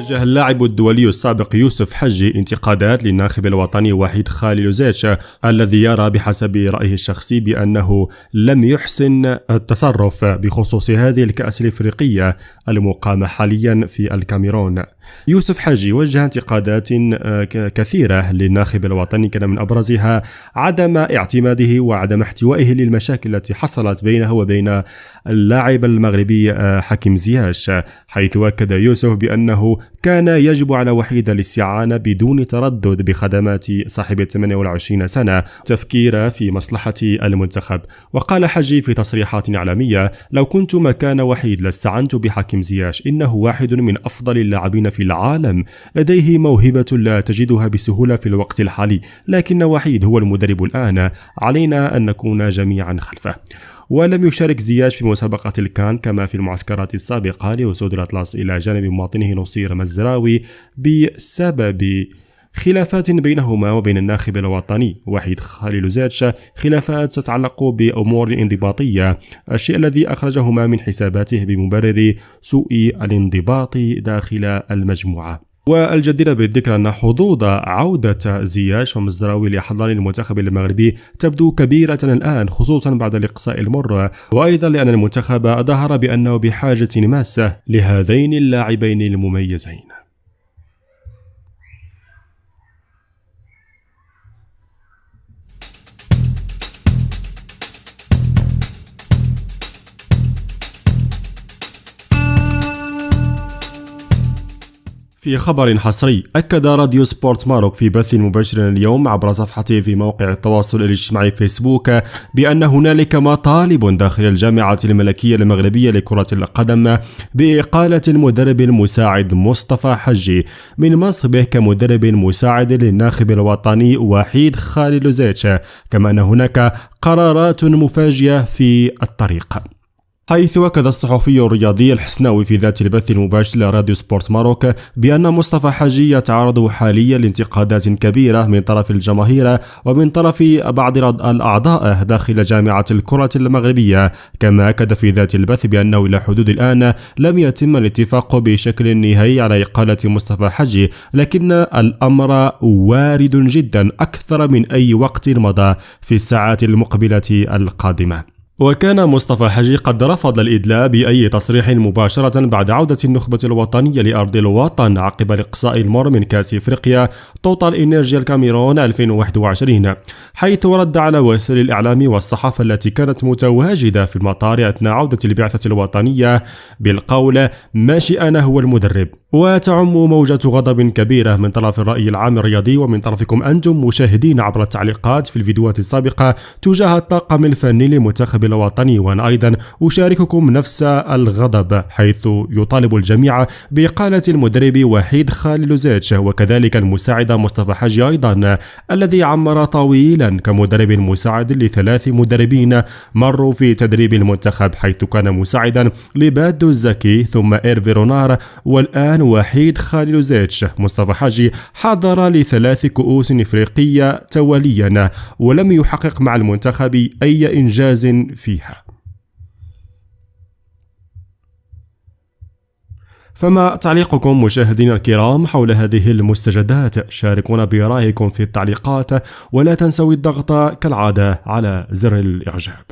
وجه اللاعب الدولي السابق يوسف حجي انتقادات للناخب الوطني وحيد خليلزيتش الذي يرى بحسب رأيه الشخصي بأنه لم يحسن التصرف بخصوص هذه الكأس الإفريقية المقامة حاليا في الكاميرون. يوسف حجي وجه انتقادات كثيرة للناخب الوطني، كان من أبرزها عدم اعتماده وعدم احتوائه للمشاكل التي حصلت بينه وبين اللاعب المغربي حكيم زياش، حيث أكد يوسف بأنه كان يجب على وحيد الاستعانة بدون تردد بخدمات صاحب 28 سنة تفكير في مصلحة المنتخب. وقال حجي في تصريحات إعلامية: لو كنت مكان وحيد لاستعنت بحكيم زياش، إنه واحد من أفضل اللاعبين في العالم، لديه موهبة لا تجدها بسهولة في الوقت الحالي، لكن وحيد هو المدرب الآن، علينا أن نكون جميعا خلفه. ولم يشارك زياش في مسابقة الكان كما في المعسكرات السابقة لوصول الأطلس إلى جانب مواطنه نصير مزراوي بسبب خلافات بينهما وبين الناخب الوطني وحيد خليلزيتش، خلافات تتعلق بأمور انضباطية، الشيء الذي أخرجهما من حساباته بمبرر سوء الانضباط داخل المجموعة. والجدير بالذكر أن حظوظ عودة زياش ومزراوي لأحضان المنتخب المغربي تبدو كبيرة الآن، خصوصا بعد الإقصاء المر، وأيضا لأن المنتخب ظهر بأنه بحاجة ماسة لهذين اللاعبين المميزين. في خبر حصري، أكد راديو سبورت ماروك في بث مباشر اليوم عبر صفحته في موقع التواصل الاجتماعي فيسبوك بأن هنالك مطالب داخل الجامعة الملكية المغربية لكرة القدم بإقالة المدرب المساعد مصطفى حجي من منصبه كمدرب مساعد للناخب الوطني وحيد خليلزيتش، كما أن هناك قرارات مفاجئة في الطريق. حيث أكد الصحفي الرياضي الحسناوي في ذات البث المباشر لراديو سبورت ماروك بأن مصطفى حجي يتعرض حاليا لانتقادات كبيرة من طرف الجماهير ومن طرف بعض الأعضاء داخل جامعة الكرة المغربية. كما أكد في ذات البث بأنه إلى حدود الآن لم يتم الاتفاق بشكل نهائي على إقالة مصطفى حجي، لكن الأمر وارد جدا أكثر من أي وقت مضى في الساعات المقبلة القادمة. وكان مصطفى حجي قد رفض الإدلاء بأي تصريح مباشرة بعد عودة النخبة الوطنية لأرض الوطن عقب الإقصاء المر من كأس إفريقيا توتال إنرجيا الكاميرون 2021، حيث رد على وسائل الإعلام والصحافة التي كانت متواجدة في المطار أثناء عودة البعثة الوطنية بالقول: ما شئنا هو المدرب. وتعم موجة غضب كبيرة من طرف الرأي العام الرياضي ومن طرفكم أنتم مشاهدين عبر التعليقات في الفيديوهات السابقة تجاه الطاقم الفني للمنتخب الوطني، وأنا أيضا أشارككم نفس الغضب، حيث يطالب الجميع بإقالة المدرب وحيد خليلزيتش وكذلك المساعد مصطفى حجي أيضا، الذي عمر طويلا كمدرب مساعد ل3 مدربين مروا في تدريب المنتخب، حيث كان مساعدا لبادو الزكي ثم إيرفي رونار والآن وحيد خليلزيتش. مصطفى حجي حضر ل3 كؤوس إفريقية تواليا ولم يحقق مع المنتخب أي إنجاز فيها. فما تعليقكم مشاهدينا الكرام حول هذه المستجدات؟ شاركونا برأيكم في التعليقات، ولا تنسوا الضغط كالعادة على زر الإعجاب.